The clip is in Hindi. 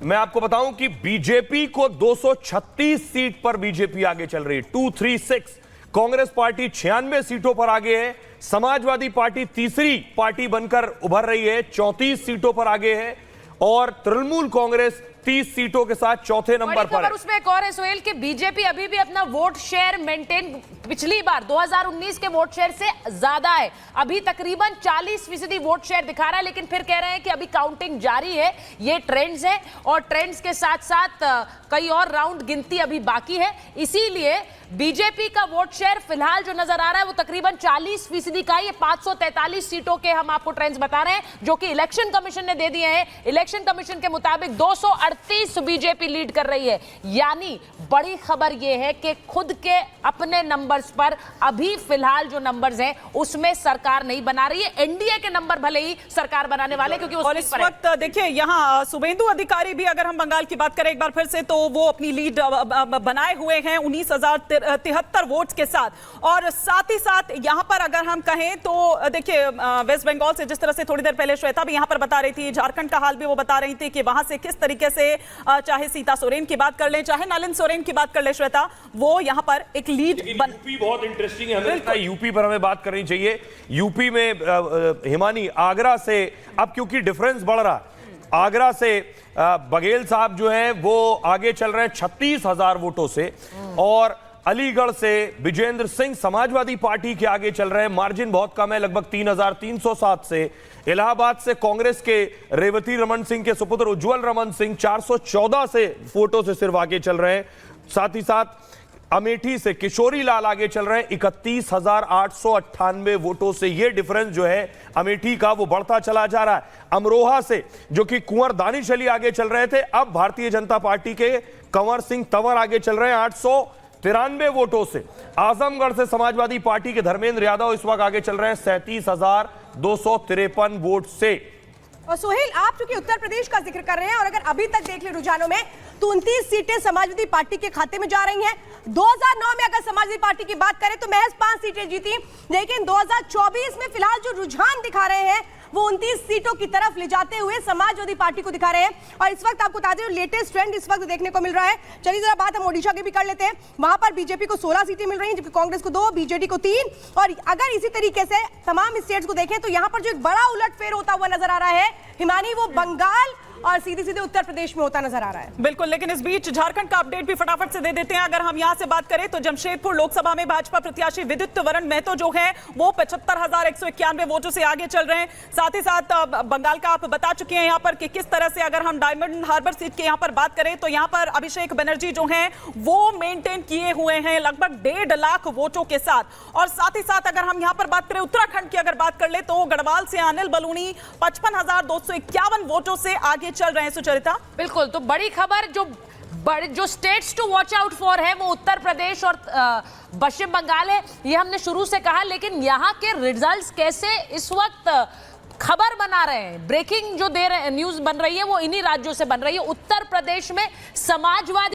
मैं आपको बताऊं कि बीजेपी को 236 सीट पर बीजेपी आगे चल रही है, 236। कांग्रेस पार्टी 96 सीटों पर आगे है। समाजवादी पार्टी तीसरी पार्टी बनकर उभर रही है, 34 सीटों पर आगे है। और तृणमूल कांग्रेस 30 सीटों के साथ चौथे नंबर पर है। उसमें एक और है सोहेल कि बीजेपी अभी भी अपना वोट शेयर मेंटेन पिछली बार 2019 के वोट शेयर से ज्यादा है। अभी तकरीबन 40% वोट शेयर दिखा रहा है, लेकिन फिर कह रहे हैं कि अभी काउंटिंग जारी है। ये ट्रेंड्स है और ट्रेंड्स के साथ साथ कई और राउंड गिनती अभी बाकी है। इसीलिए बीजेपी का वोट शेयर फिलहाल जो नजर आ रहा है वो तकरीबन 40% का। ये 543 सीटों के हम आपको ट्रेंड्स बता रहे हैं, जो कि इलेक्शन कमीशन ने दे दिए हैं। इलेक्शन कमीशन के मुताबिक 238 बीजेपी लीड कर रही है। यानी बड़ी खबर यह है कि खुद के अपने नंबर्स पर अभी फिलहाल जो नंबर्स हैं उसमें सरकार नहीं बना रही है। एनडीए के नंबर भले ही सरकार बनाने वाले, क्योंकि और इस वक्त देखिए यहाँ शुभेंदु अधिकारी भी, अगर हम बंगाल की बात करें एक बार फिर से, तो वो अपनी लीड बनाए हुए हैं 19,073 वोट्स के साथ। और साथ ही साथ यहाँ पर अगर हम कहें तो देखिए वेस्ट बंगाल से, जिस तरह से थोड़ी देर पहले श्वेता भी यहाँ पर बता रही थी, झारखंड का हाल भी वो बता रही थी कि वहां से किस तरीके से, चाहे सीता सोरेन की बात कर लें, चाहे नलिन सोरेन की बात कर ले श्वेता, वो यहाँ पर एक लीड यूपी बहुत इंटरेस्टिंग है। हमें लगता है यूपी पर हमें बात करनी चाहिए। यूपी में हिमानी, आगरा से अब क्योंकि डिफरेंस बढ़ रहा है, आगरा से बघेल साहब जो हैं वो आगे चल रहे हैं 36,000 वोटों से। और अलीगढ़ से विजेंद्र सिंह समाजवादी पार्टी के आगे चल रहे हैं, मार्जिन बहुत कम है, लगभग 3,307 से। इलाहाबाद से कांग्रेस के रेवती रमन सिंह के सुपुत्र उज्जवल रमन सिंह 414 से वोटों से सिर्फ आगे चल रहे हैं। साथ ही साथ अमेठी से किशोरी लाल आगे चल रहे हैं 31,898 वोटों से। ये डिफरेंस जो है अमेठी का वो बढ़ता चला जा रहा है। अमरोहा से जो कि कुंवर दानिश अली आगे चल रहे थे, अब भारतीय जनता पार्टी के कंवर सिंह तंवर आगे चल रहे हैं 893 वोटों से। आजमगढ़ से समाजवादी पार्टी के धर्मेंद्र यादव इस वक्त आगे चल रहे हैं 37,253 वोट से। और सोहेल, आप चूंकि उत्तर प्रदेश का जिक्र कर रहे हैं और अगर अभी तक देख ले रुझानों में तो 29 सीटें समाजवादी पार्टी के खाते में जा रही हैं। 2009 में अगर समाजवादी पार्टी की बात करें तो महज 5 सीटें जीती, लेकिन 2024 में फिलहाल जो रुझान दिखा रहे हैं वो 29 सीटों की तरफ ले जाते हुए समाजवादी पार्टी को दिखा रहे हैं। और इस वक्त आपको बता दें लेटेस्ट ट्रेंड इस वक्त देखने को मिल रहा है। चलिए जरा बात हम ओडिशा की भी कर लेते हैं। वहां पर बीजेपी को 16 सीटें मिल रही हैं, जबकि कांग्रेस को 2, बीजेडी को 3। और अगर इसी तरीके से तमाम स्टेट्स को देखें तो यहाँ पर जो एक बड़ा उलटफेर होता हुआ नजर आ रहा है हिमानी, वो बंगाल और सीधे सीधे उत्तर प्रदेश में होता नजर आ रहा है। बिल्कुल, लेकिन इस बीच झारखंड का अपडेट भी फटाफट से दे देते हैं। अगर हम यहां से बात करें तो जमशेदपुर लोकसभा में भाजपा प्रत्याशी विद्युत वरण महतो जो है वो 75,191 वोटों से आगे चल रहे हैं। साथ ही साथ बंगाल का आप बता चुके हैं यहां पर कि किस तरह से, अगर हम डायमंड हार्बर सीट के यहां पर बात करें तो यहां पर अभिषेक बनर्जी जो हैं वो मेंटेन किए हुए हैं लगभग 1.5 लाख वोटों के साथ। और साथ ही साथ अगर हम यहां पर बात करें उत्तराखंड की, अगर बात कर ले तो गढ़वाल से अनिल बलूनी 55,251 वोटों से आगे चल रहे हैं। सुचरिता, बिल्कुल, तो बड़ी खबर जो states to watch out for है वो उत्तर प्रदेश और पश्चिम बंगाल है। ये हमने शुरू से कहा, लेकिन यहाँ के रिजल्ट्स कैसे इस वक्त खबर बना रहे हैं, ब्रेकिंग जो दे रहे न्यूज बन रही है वो इन्हीं राज्यों से बन रही है। उत्तर प्रदेश में समाजवादी